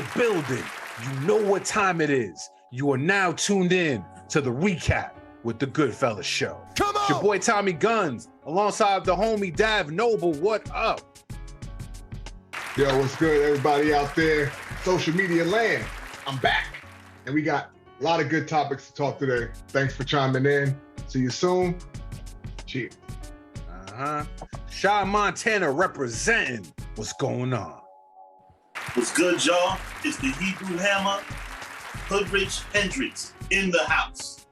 the building. You know what time it is. You are now tuned in to the recap with the GoodFellaz Show. Come on! It's your boy Tommy Gunz, alongside the homie Dav Noble. What up? Yo, what's good, everybody out there? Social media land. I'm back. And we got a lot of good topics to talk today. Thanks for chiming in. See you soon. Cheers. Shai Montana representing. What's going on? What's good, y'all? It's the Hebrew Hammer, Hoodrich Hendricks in the house.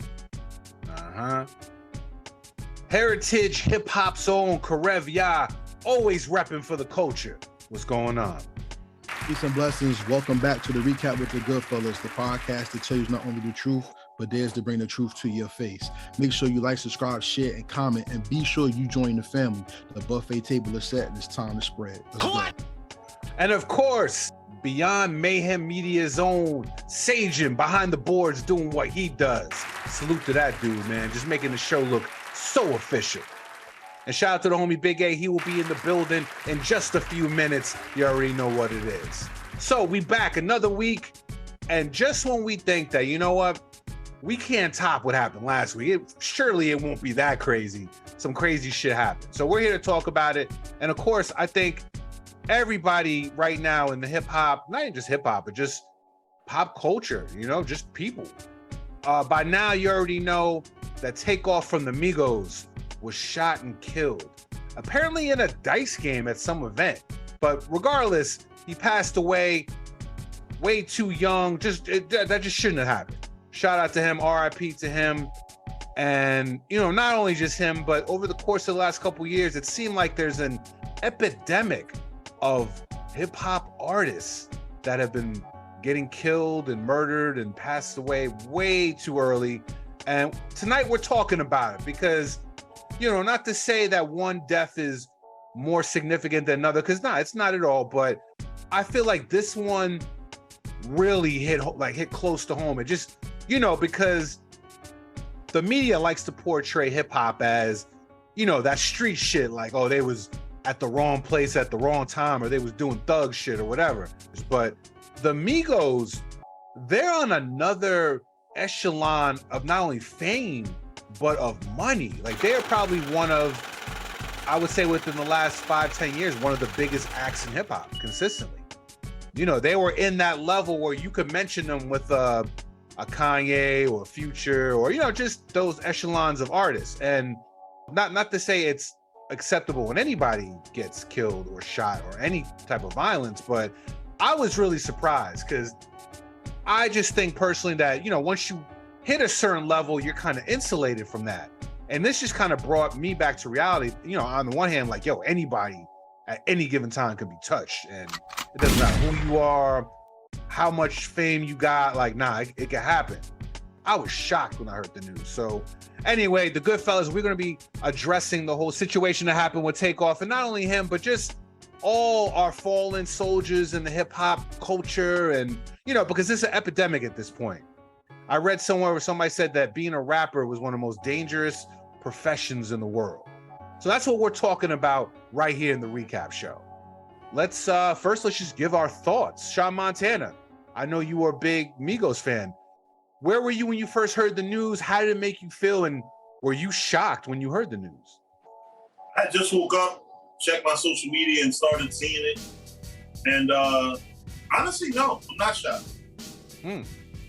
Heritage hip-hop's own Karev Yah, always repping for the culture. What's going on? Peace and blessings. Welcome back to the recap with the GoodFellaz, the podcast that tells you not only the truth, but dares to bring the truth to your face. Make sure you like, subscribe, share, and comment, and be sure you join the family. The buffet table is set, and it's time to spread. Let's go. And of course, beyond Mayhem Media's own Sayjin behind the boards doing what he does. Salute to that dude, man. Just making the show look so official. And shout out to the homie Big A. He will be in the building in just a few minutes. You already know what it is. So we back another week. And just when we think that, you know what, we can't top what happened last week. Surely it won't be that crazy. Some crazy shit happened. So we're here to talk about it. And of course, I think everybody right now in the hip hop, not even just hip hop, but just pop culture, you know, just people. By now, you already know that Takeoff from the Migos was shot and killed, apparently in a dice game at some event. But regardless, he passed away way too young. That just shouldn't have happened. Shout out to him, RIP to him. And, you know, not only just him, but over the course of the last couple of years, it seemed like there's an epidemic of hip hop artists that have been getting killed and murdered and passed away way too early. And tonight we're talking about it because, you know, not to say that one death is more significant than another, because it's not at all. But I feel like this one really hit close to home. It just, you know, because the media likes to portray hip hop as, you know, that street shit, like, oh, they was at the wrong place at the wrong time, or they was doing thug shit or whatever. But the Migos, they're on another echelon of not only fame, but of money. Like, they are probably one of, I would say within the last 5-10 years, one of the biggest acts in hip hop consistently. You know, they were in that level where you could mention them with a Kanye or a Future, or, you know, just those echelons of artists. And not to say it's acceptable when anybody gets killed or shot or any type of violence, but I was really surprised because I just think personally that, you know, once you hit a certain level, you're kind of insulated from that. And this just kind of brought me back to reality. You know, on the one hand, like, yo, anybody at any given time could be touched, and it doesn't matter who you are, how much fame you got. Like, it can happen. I was shocked when I heard the news. So anyway, the GoodFellaz, we're going to be addressing the whole situation that happened with Takeoff, and not only him, but just all our fallen soldiers in the hip hop culture. And, you know, because it's an epidemic at this point. I read somewhere where somebody said that being a rapper was one of the most dangerous professions in the world. So that's what we're talking about right here in the recap show. Let's just give our thoughts. Shai Montana, I know you were a big Migos fan. Where were you when you first heard the news? How did it make you feel? And were you shocked when you heard the news? I just woke up, checked my social media, and started seeing it. And honestly, no, I'm not shocked.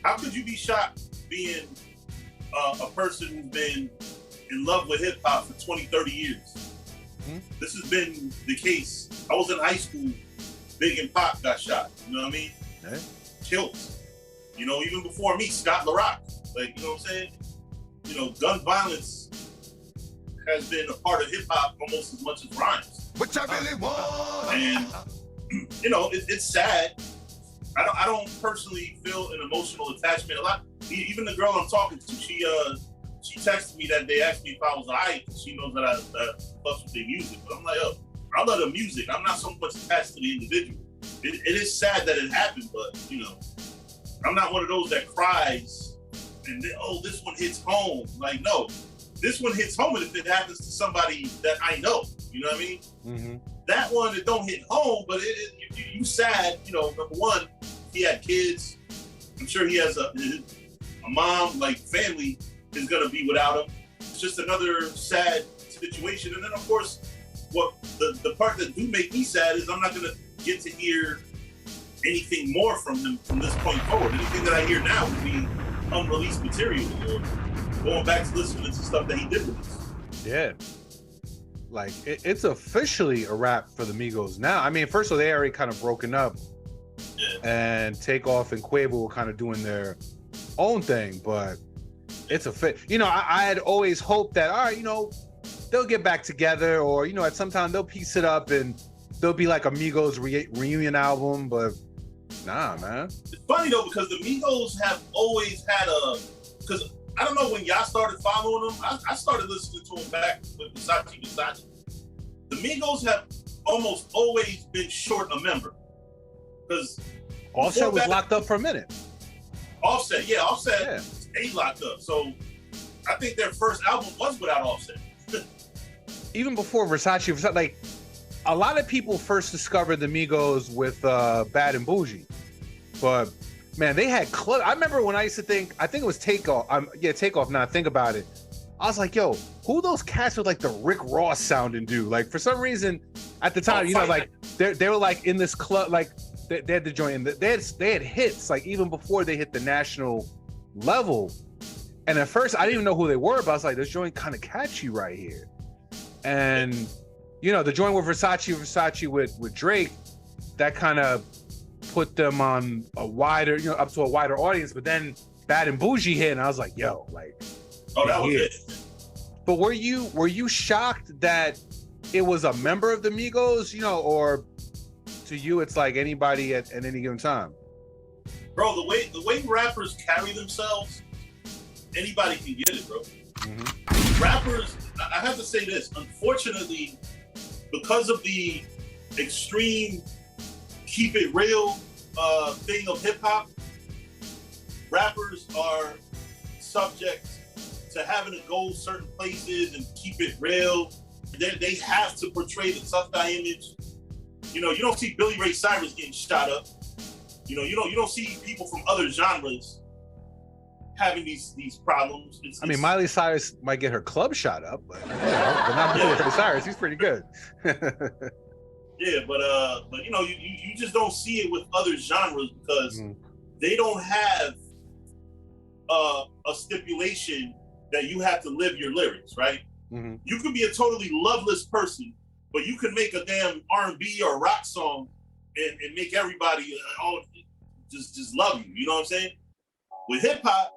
How could you be shocked being a person who's been in love with hip hop for 20, 30 years? This has been the case. I was in high school, Big and Pop got shot. You know what I mean? Yeah. Killed. You know, even before me, Scott LaRock. Like, you know what I'm saying? You know, gun violence has been a part of hip hop almost as much as rhymes. Which I really want. And, you know, it's sad. I don't personally feel an emotional attachment. A lot. Even the girl I'm talking to, she texted me that day, asked me if I was alright, because she knows that I fuss with their music. But I'm like, oh, I love the music. I'm not so much attached to the individual. It is sad that it happened, but, you know, I'm not one of those that cries and then, oh, this one hits home. Like, no, this one hits home if it happens to somebody that I know. You know what I mean? That one, it don't hit home, but you sad, you know, number one, he had kids. I'm sure he has a mom, like family is gonna be without him. It's just another sad situation. And then of course, what the part that do make me sad is I'm not gonna get to hear anything more from him from this point forward. Anything that I hear now would be unreleased material or going back to listening to stuff that he did release. Yeah. Like it's officially a wrap for the Migos now. I mean, first of all, they already kind of broken up, and Takeoff and Quavo were kind of doing their own thing, but it's a fit. You know, I had always hoped that, all right, you know, they'll get back together, or you know, at some time they'll piece it up and there'll be like a Migos reunion album, but nah, man. It's funny though, because the Migos have always had because I don't know when y'all started following them. I started listening to them back with Versace. The Migos have almost always been short a member. Because Offset was locked up for a minute. Offset stayed locked up. So I think their first album was without Offset. Even before Versace, like a lot of people first discovered the Migos with Bad and Bougie, but man, they had club. I remember when I used to think it was Takeoff. Takeoff. Now I think about it, I was like, yo, who those cats with like the Rick Ross sounding dude? Like for some reason at the time, you know, like they were like in this club, like they had to join. They had hits like even before they hit the national level. And at first, I didn't even know who they were, but I was like, this joint kind of catchy right here. And you know, the joint with Versace with Drake, that kind of put them on a wider, you know, up to a wider audience. But then Bad and Bougie hit, and I was like, yo, like, oh, that was it. But were you shocked that it was a member of the Migos, you know, or to you it's like anybody at any given time? Bro, the way rappers carry themselves, anybody can get it, bro. Mm-hmm. Rappers, I have to say this, unfortunately, because of the extreme keep it real thing of hip hop, rappers are subject to having to go certain places and keep it real. They have to portray the tough guy image. You know, you don't see Billy Ray Cyrus getting shot up. You know, you don't see people from other genres having these problems. I mean, Miley Cyrus might get her club shot up, but not Billy Ray Cyrus. He's pretty good. Yeah, but you know, you just don't see it with other genres because they don't have a stipulation that you have to live your lyrics, right? Mm-hmm. You could be a totally loveless person, but you can make a damn R&B or rock song and make everybody just love you. You know what I'm saying? With hip hop,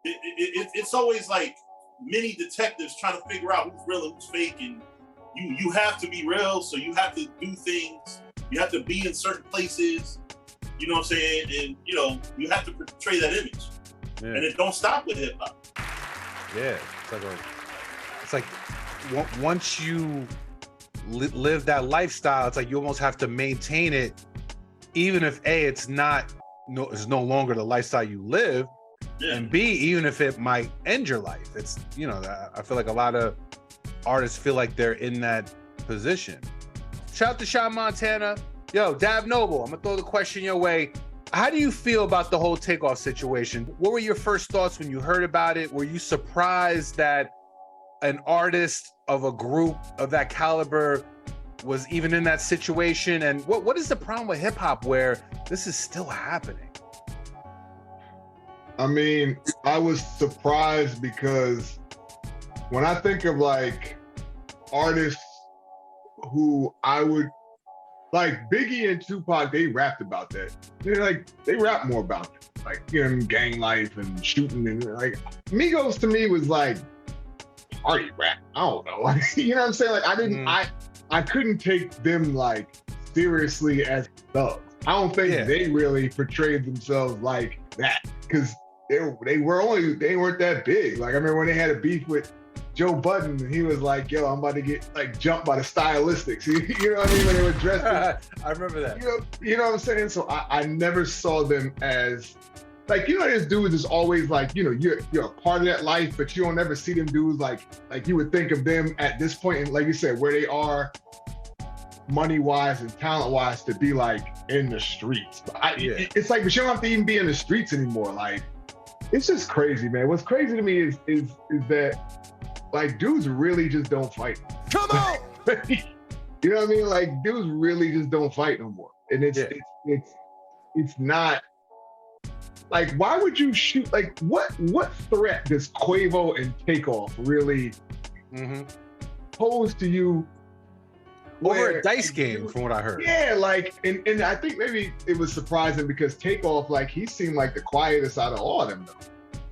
it's always like many detectives trying to figure out who's real and who's fake, and you have to be real, so you have to do things. You have to be in certain places. You know what I'm saying? And you know, you have to portray that image. Yeah. And it don't stop with hip hop. Yeah, it's like once you live that lifestyle, it's like you almost have to maintain it, even if it's no longer the lifestyle you live, and B, even if it might end your life. It's, you know, I feel like a lot of artists feel like they're in that position. Shout out to Shai Montana. Yo, Dav Noble, I'm gonna throw the question your way. How do you feel about the whole Takeoff situation? What were your first thoughts when you heard about it? Were you surprised that an artist of a group of that caliber was even in that situation? And what is the problem with hip hop where this is still happening? I mean, I was surprised because when I think of like artists who I would like, Biggie and Tupac, they rapped about that. They rap more about it, like, you know, gang life and shooting, and like Migos to me was like party rap. I don't know, you know what I'm saying? Like I couldn't take them like seriously as thugs. I don't think they really portrayed themselves like that because they weren't that big. Like I remember when they had a beef with Joe Budden, he was like, yo, I'm about to get like jumped by the stylistics. You know what I mean? When they were dressed. I remember that. You know what I'm saying? So I never saw them as like, you know, there's dudes is always like, you know, you're a part of that life, but you don't ever see them dudes like you would think of them at this point, and like you said, where they are money-wise and talent-wise to be like in the streets. It's like, but you don't have to even be in the streets anymore. Like, it's just crazy, man. What's crazy to me is that like dudes really just don't fight. Come on. You know what I mean? Like dudes really just don't fight no more. And it's not like, why would you shoot? Like what threat does Quavo and Takeoff really pose to you? Over a dice game, from what I heard. Yeah, like, and I think maybe it was surprising because Takeoff, like, he seemed like the quietest out of all of them, though.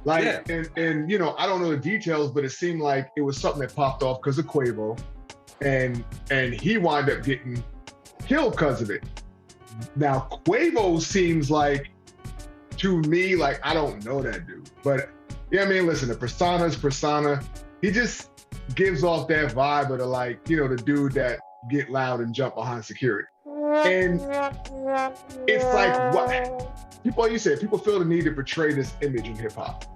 Like, and you know, I don't know the details, but it seemed like it was something that popped off because of Quavo, and he wound up getting killed because of it. Now, Quavo seems like, to me, like, I don't know that dude, but yeah, I mean, listen, the persona's persona. He just gives off that vibe of the, like, you know, the dude that get loud and jump behind security. And it's like, what people, you said, people feel the need to portray this image in hip hop.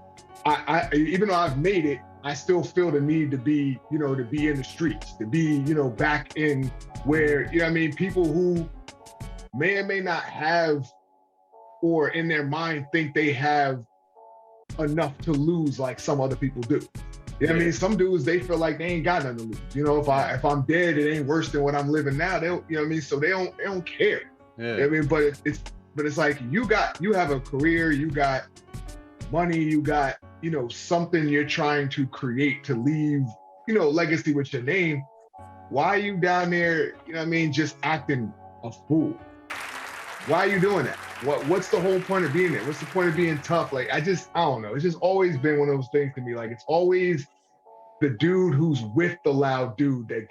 I even though I've made it, I still feel the need to be, you know, to be in the streets, to be, you know, back in where, you know what I mean, people who may or may not have, or in their mind think they have enough to lose like some other people do. You know what I mean? Some dudes, they feel like they ain't got nothing to lose. You know, if I'm dead, it ain't worse than what I'm living now. They don't, you know what I mean? So they don't care. Yeah. You know what I mean? But it's like you have a career, you got money, you got, you know, something you're trying to create to leave, you know, legacy with your name. Why are you down there, you know what I mean, just acting a fool? Why are you doing that? What's the whole point of being there? What's the point of being tough? Like, I don't know. It's just always been one of those things to me. Like, it's always the dude who's with the loud dude that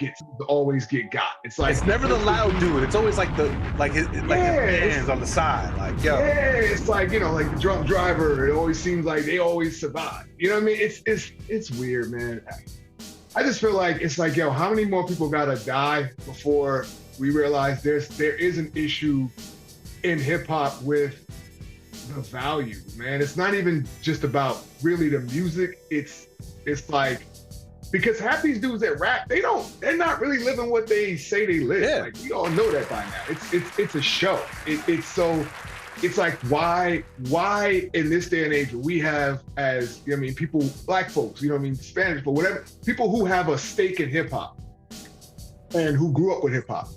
always get got. It's like, it's never the loud dude. It's always like his hands on the side. Like, yo. Yeah, it's like, you know, like the drunk driver. It always seems like they always survive. You know what I mean? It's weird, man. I just feel like it's like, yo, how many more people gotta die before we realize there is an issue in hip hop with the value, man. It's not even just about really the music. It's like, because half these dudes that rap, they're not really living what they say they live. Yeah. Like, we all know that by now. It's a show. It's like, why in this day and age we have, as, you know what I mean, people, black folks, you know what I mean, Spanish, but whatever, people who have a stake in hip hop and who grew up with hip hop,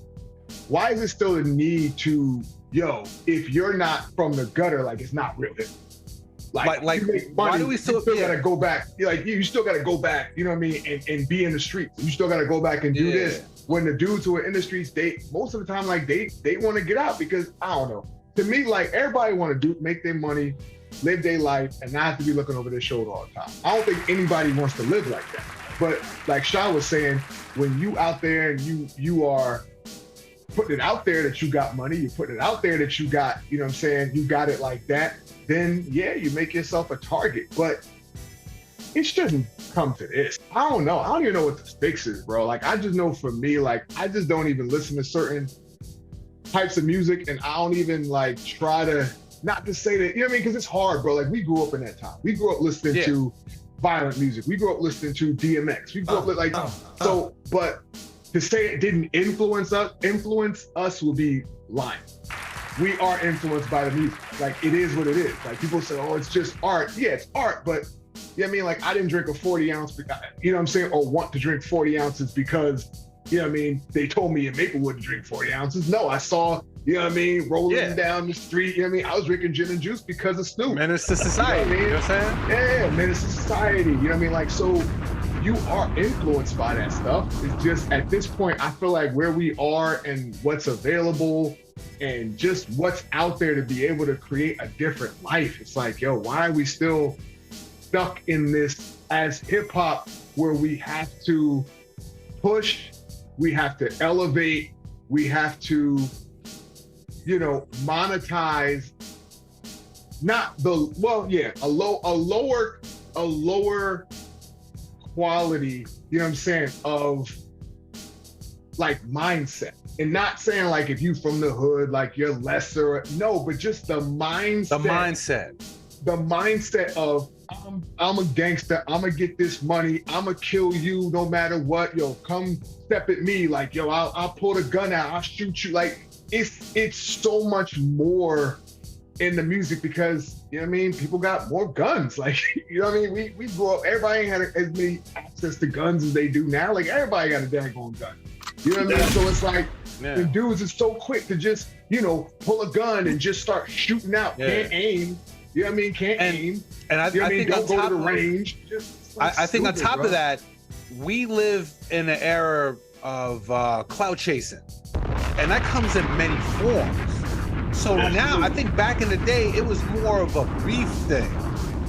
why is it still a need to, yo, if you're not from the gutter, like, it's not real hip. Like you make money, why do we still gotta go back? Like, you still gotta go back, you know what I mean, and be in the streets. You still gotta go back and do this. When the dudes who are in the streets, most of the time, like, they want to get out because, I don't know. To me, like, everybody want to make their money, live their life, and not have to be looking over their shoulder all the time. I don't think anybody wants to live like that. But like Shai was saying, when you out there and you are putting it out there that you got money, you're putting it out there that you got, you know what I'm saying, you got it like that, then yeah, you make yourself a target. But it shouldn't come to this. I don't know. I don't even know what the fix is, bro. Like, I just know for me, like, I just don't even listen to certain types of music, and I don't even like try to, not to say that, you know what I mean, because it's hard, bro. Like, we grew up in that time. We grew up listening to violent music. We grew up listening to DMX. We grew up but to say it didn't influence us will be lying. We are influenced by the music. Like, it is what it is. Like, people say, oh, it's just art. Yeah, it's art, but you know what I mean? Like, I didn't drink a 40 ounce, you know what I'm saying? Or want to drink 40 ounces because, you know what I mean, they told me in Maplewood to drink 40 ounces. No, I saw, you know what I mean, rolling down the street, you know what I mean? I was drinking gin and juice because of Snoop. Menace to society, you know what I'm saying? Yeah, menace to society, you know what I mean? Like, so you are influenced by that stuff. It's just, at this point, I feel like where we are and what's available and just what's out there to be able to create a different life. It's like, yo, why are we still stuck in this as hip hop where we have to push, we have to elevate, we have to, you know, monetize, a lower quality, you know what I'm saying, of like mindset. And not saying like if you from the hood, like you're lesser, no, but just the mindset. the mindset of I'm a gangster, I'm gonna get this money, I'm gonna kill you no matter what. Yo, come step at me, like, yo, I'll pull the gun out, I'll shoot you. Like, it's so much more in the music because, you know what I mean, people got more guns. Like, you know what I mean? We grew up, everybody ain't had as many access to guns as they do now. Like, everybody got a daggone gun. You know what I mean? So it's like, the dudes is so quick to just, you know, pull a gun and just start shooting out. Can't aim. You know what I mean? Can't aim. And I think don't on go top to the of range. I think on top of that, we live in an era of clout chasing, and that comes in many forms. So now, I think back in the day, it was more of a beef thing,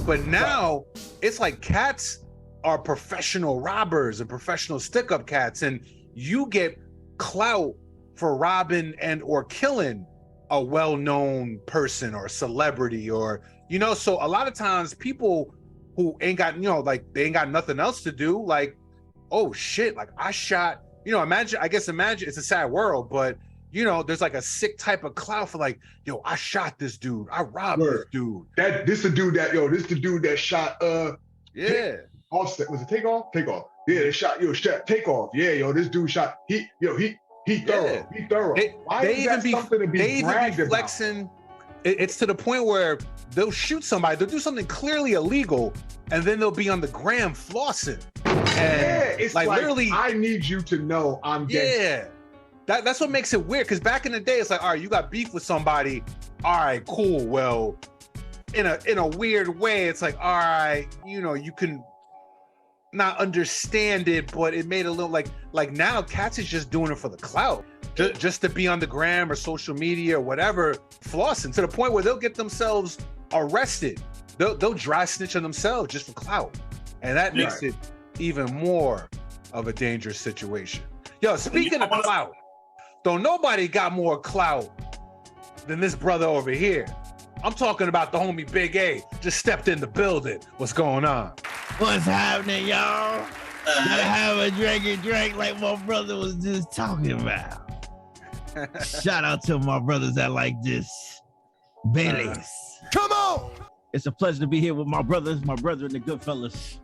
but now it's like cats are professional robbers and professional stick-up cats, and you get clout for robbing and or killing a well-known person or celebrity, or, you know, so a lot of times people who ain't got, you know, like they ain't got nothing else to do, like, oh shit, like I shot, you know, imagine it's a sad world, but you know, there's like a sick type of clout for like, yo, I shot this dude, I robbed this dude. This the dude that shot Offset. Was it Takeoff? Takeoff. Yeah, they shot Takeoff. Yeah, yo, this dude shot he thorough. He thorough. Why is that something to be bragged about? Flexing. It's to the point where they'll shoot somebody, they'll do something clearly illegal, and then they'll be on the gram flossing. And it's like literally, I need you to know I'm gangster. That's what makes it weird, because back in the day, it's like, all right, you got beef with somebody, all right, cool. Well, in a weird way, it's like, all right, you know, you can not understand it, but it made a little like now cats is just doing it for the clout, just to be on the gram or social media or whatever, flossing, to the point where they'll get themselves arrested. They'll dry snitch on themselves just for clout, and that makes it even more of a dangerous situation. Yo, speaking of clout, don't nobody got more clout than this brother over here. I'm talking about the homie Big A, just stepped in the building. What's going on? What's happening, y'all? Gotta have a drink like my brother was just talking about. Shout out to my brothers that like this. Baileys. Come on! It's a pleasure to be here with my brothers, my brother in the GoodFellaz.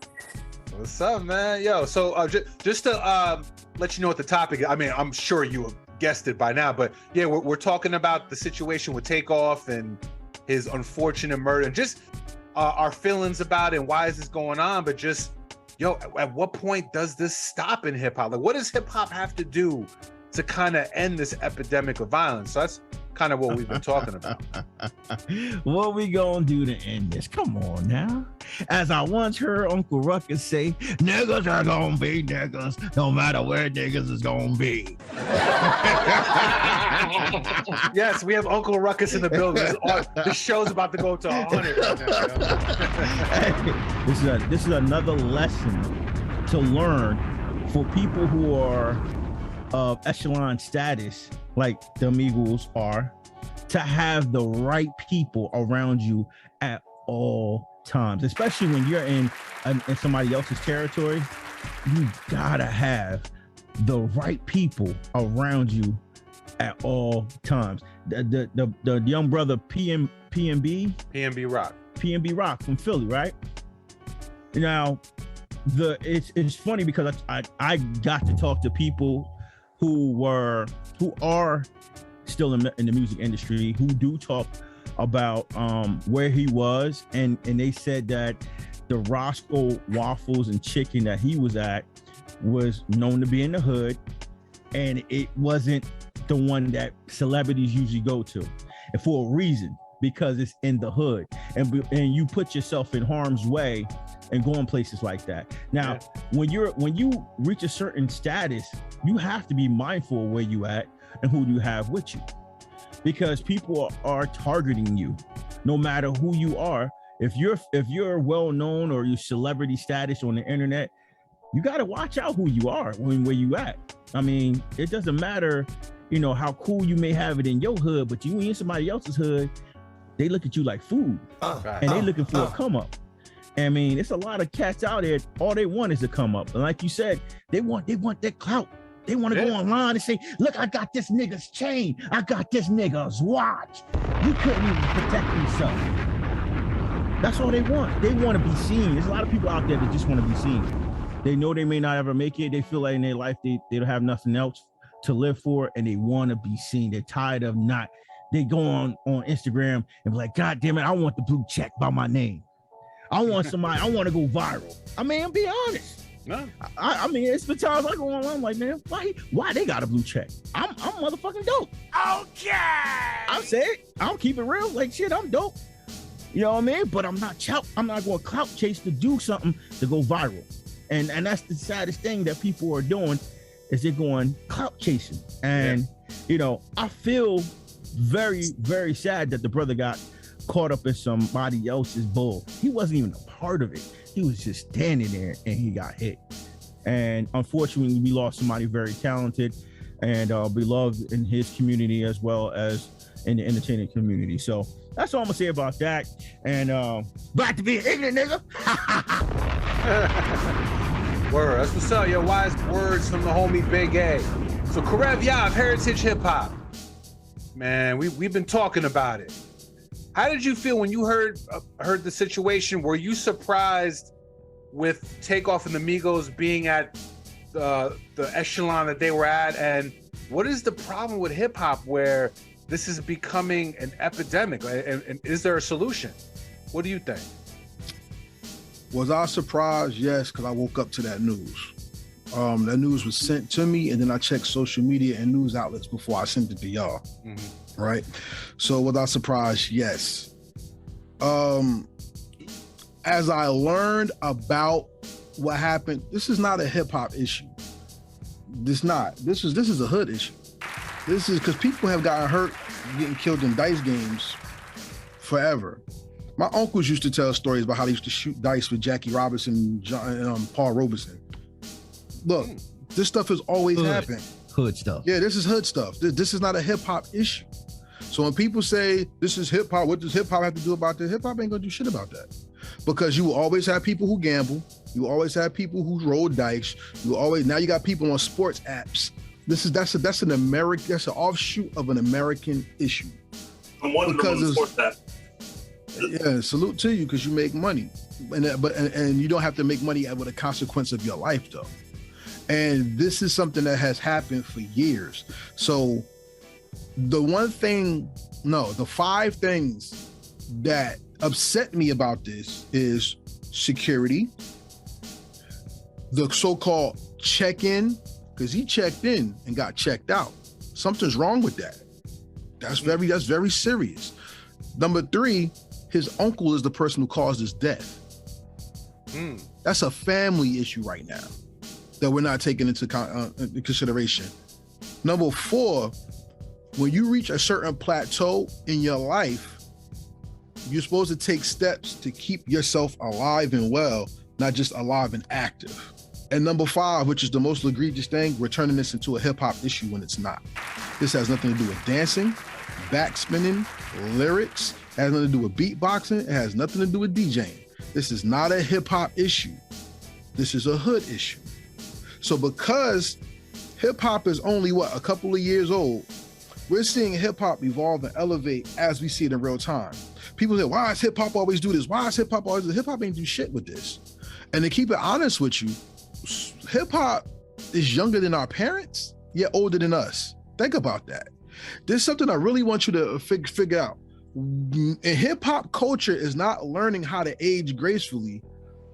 What's up, man? Yo, so just to let you know what the topic is. I mean, I'm sure you have guessed it by now, but yeah, we're talking about the situation with Takeoff and his unfortunate murder, and just our feelings about it and why is this going on, but just, yo, at what point does this stop in hip-hop? Like, what does hip-hop have to do to kind of end this epidemic of violence? So that's kind of what we've been talking about. What we gonna do to end this? Come on now. As I once heard Uncle Ruckus say, niggas are gonna be niggas no matter where niggas is gonna be. Yes, we have Uncle Ruckus in the building. The show's about to go to 100 right now. This is another lesson to learn for people who are of echelon status, like the Amigos are, to have the right people around you at all times, especially when you're in somebody else's territory. You gotta have the right people around you at all times. The young brother PNB Rock from Philly, right? Now, it's funny because I got to talk to people who are still in the music industry, who do talk about where he was, and they said that the Roscoe Waffles and Chicken that he was at was known to be in the hood, and it wasn't the one that celebrities usually go to, and for a reason, because it's in the hood, and you put yourself in harm's way and going places like that. Now, when you reach a certain status, you have to be mindful of where you at and who you have with you, because people are targeting you no matter who you are. If you're well known or you celebrity status on the internet, you got to watch out who you are where you at. I mean, it doesn't matter, you know, how cool you may have it in your hood, but you in somebody else's hood, they look at you like food, and they looking for a come up. I mean, it's a lot of cats out there. All they want is to come up, and like you said, they want that clout. They want to go online and say, look, I got this nigga's chain. I got this nigga's watch. You couldn't even protect yourself. That's all they want. They want to be seen. There's a lot of people out there that just want to be seen. They know they may not ever make it. They feel like in their life they don't have nothing else to live for, and they want to be seen. They're tired of not. They go on Instagram and be like, God damn it, I want the blue check by my name. I want somebody, I want to go viral. I mean, I'm being honest. No. I mean, it's been times I go online, I'm like, man, why they got a blue check? I'm motherfucking dope. Okay. I'm saying, I'll keep it real. Like, shit, I'm dope. You know what I mean? But I'm not going to clout chase to do something to go viral. And that's the saddest thing that people are doing, is they're going clout chasing. And, you know, I feel very, very sad that the brother got caught up in somebody else's bull. He wasn't even a part of it. He was just standing there and he got hit. And unfortunately, we lost somebody very talented and beloved in his community as well as in the entertainment community. So that's all I'm gonna say about that. And back to being ignorant, nigga. Word. That's what's up. Your wise words from the homie Big A. So Karev Yah of Heritage Hip Hop. Man, we've been talking about it. How did you feel when you heard the situation? Were you surprised with Takeoff and the Migos being at the echelon that they were at? And what is the problem with hip hop where this is becoming an epidemic? And is there a solution? What do you think? Was I surprised? Yes, because I woke up to that news. That news was sent to me, and then I checked social media and news outlets before I sent it to y'all. Mm-hmm. Right? So was I surprised? Yes. As I learned about what happened, this is not a hip hop issue. This is a hood issue. This is because people have gotten hurt getting killed in dice games forever. My uncles used to tell stories about how they used to shoot dice with Jackie Robinson and Paul Robeson. Look, this stuff has always happened. Hood stuff. Yeah, this is hood stuff. This is not a hip hop issue. So when people say this is hip hop, what does hip hop have to do about this? Hip hop ain't gonna do shit about that. Because you will always have people who gamble. You always have people who roll dice. Now you got people on sports apps. That's an offshoot of an American issue. I'm one of the sports apps. Yeah, salute to you because you make money, and you don't have to make money with a consequence of your life though. And this is something that has happened for years. So the five things that upset me about this is security, the so-called check-in, because he checked in and got checked out. Something's wrong with that. That's very serious. Number 3, his uncle is the person who caused his death. That's a family issue right now that we're not taking into consideration. Number 4, when you reach a certain plateau in your life, you're supposed to take steps to keep yourself alive and well, not just alive and active. And number 5, which is the most egregious thing, we're turning this into a hip hop issue when it's not. This has nothing to do with dancing, backspinning, lyrics. It has nothing to do with beatboxing. It has nothing to do with DJing. This is not a hip hop issue. This is a hood issue. So because hip hop is only a couple of years old, we're seeing hip hop evolve and elevate as we see it in real time. People say, why does hip hop always do this? Why is hip hop always do this? Hip hop ain't do shit with this. And to keep it honest with you, hip hop is younger than our parents, yet older than us. Think about that. There's something I really want you to figure out. And hip hop culture is not learning how to age gracefully,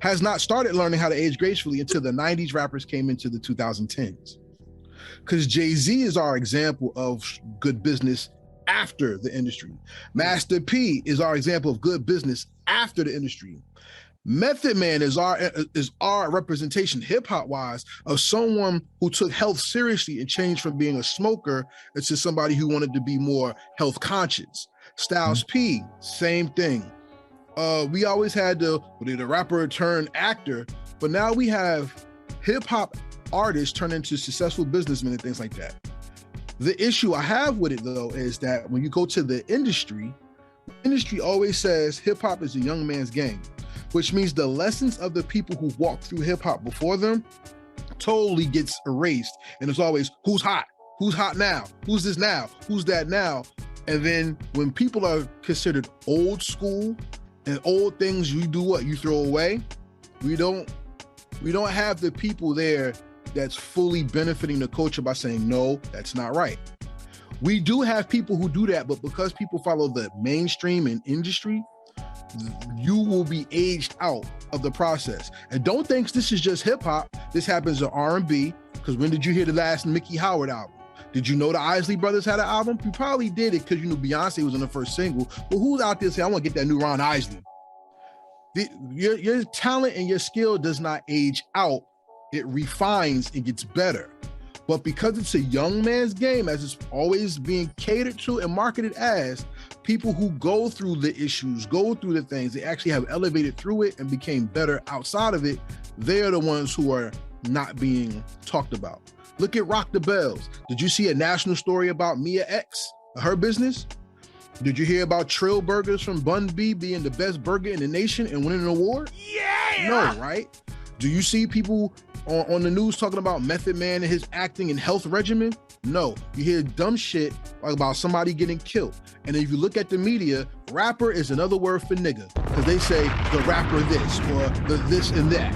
has not started learning how to age gracefully until the 90s rappers came into the 2010s. Because Jay-Z is our example of good business after the industry. Master P is our example of good business after the industry. Method Man is our representation, hip hop wise, of someone who took health seriously and changed from being a smoker into somebody who wanted to be more health conscious. Styles P, same thing. We always had the rapper turn actor, but now we have hip hop artists turn into successful businessmen and things like that. The issue I have with it though is that when you go to the industry always says hip hop is a young man's game, which means the lessons of the people who walked through hip hop before them totally gets erased. And it's always who's hot now, who's this now, who's that now. And then when people are considered old school And old things you do what? You throw away. We don't have the people there that's fully benefiting the culture by saying, no, that's not right. We do have people who do that, but because people follow the mainstream and industry, you will be aged out of the process. And don't think this is just hip hop. This happens in R&B, because when did you hear the last Mickey Howard album? Did you know the Isley Brothers had an album? You probably did it because you knew Beyonce was on the first single. But who's out there saying, I want to get that new Ron Isley? Your talent and your skill does not age out. It refines and gets better. But because it's a young man's game, as it's always being catered to and marketed as, people who go through the issues, go through the things, they actually have elevated through it and became better outside of it, they're the ones who are not being talked about. Look at Rock the Bells. Did you see a national story about Mia X, her business? Did you hear about Trill Burgers from Bun B being the best burger in the nation and winning an award? Yeah! No, right? Do you see people on the news talking about Method Man and his acting and health regimen? No. You hear dumb shit about somebody getting killed. And if you look at the media, rapper is another word for nigga, because they say the rapper this or the this and that.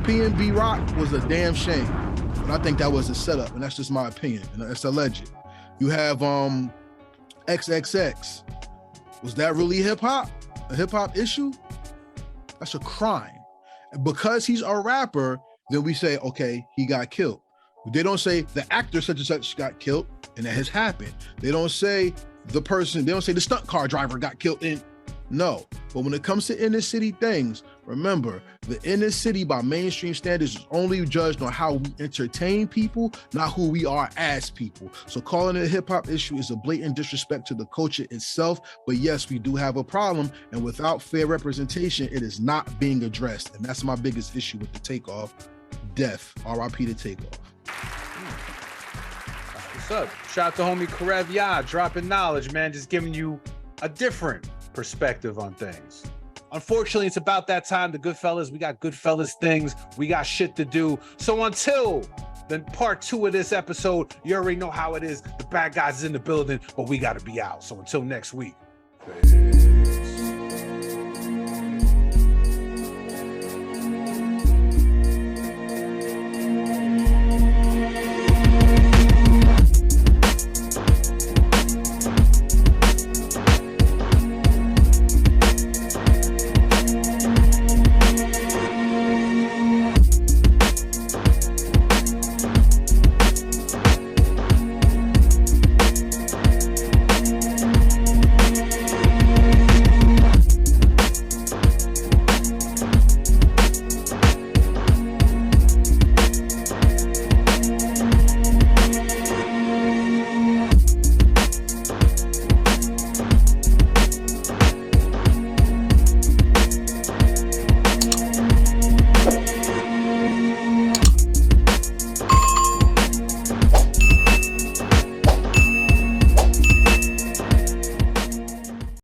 PNB Rock was a damn shame. But I think that was a setup, and that's just my opinion, and it's alleged. You have XXX. Was that really hip-hop? A hip-hop issue? That's a crime. Because he's a rapper, then we say, okay, he got killed. They don't say the actor such and such got killed, and that has happened. They don't say the person, they don't say the stunt car driver got killed. No. But when it comes to inner city things, remember, the inner city by mainstream standards is only judged on how we entertain people, not who we are as people. So calling it a hip hop issue is a blatant disrespect to the culture itself. But yes, we do have a problem. And without fair representation, it is not being addressed. And that's my biggest issue with the Takeoff. Death. RIP to Takeoff. What's up? Shout out to homie Karev Yah, dropping knowledge, man. Just giving you a different perspective on things. Unfortunately, it's about that time. The GoodFellaz, we got GoodFellaz things. We got shit to do. So until then, part 2 of this episode, you already know how it is. The bad guys is in the building, but we got to be out. So until next week.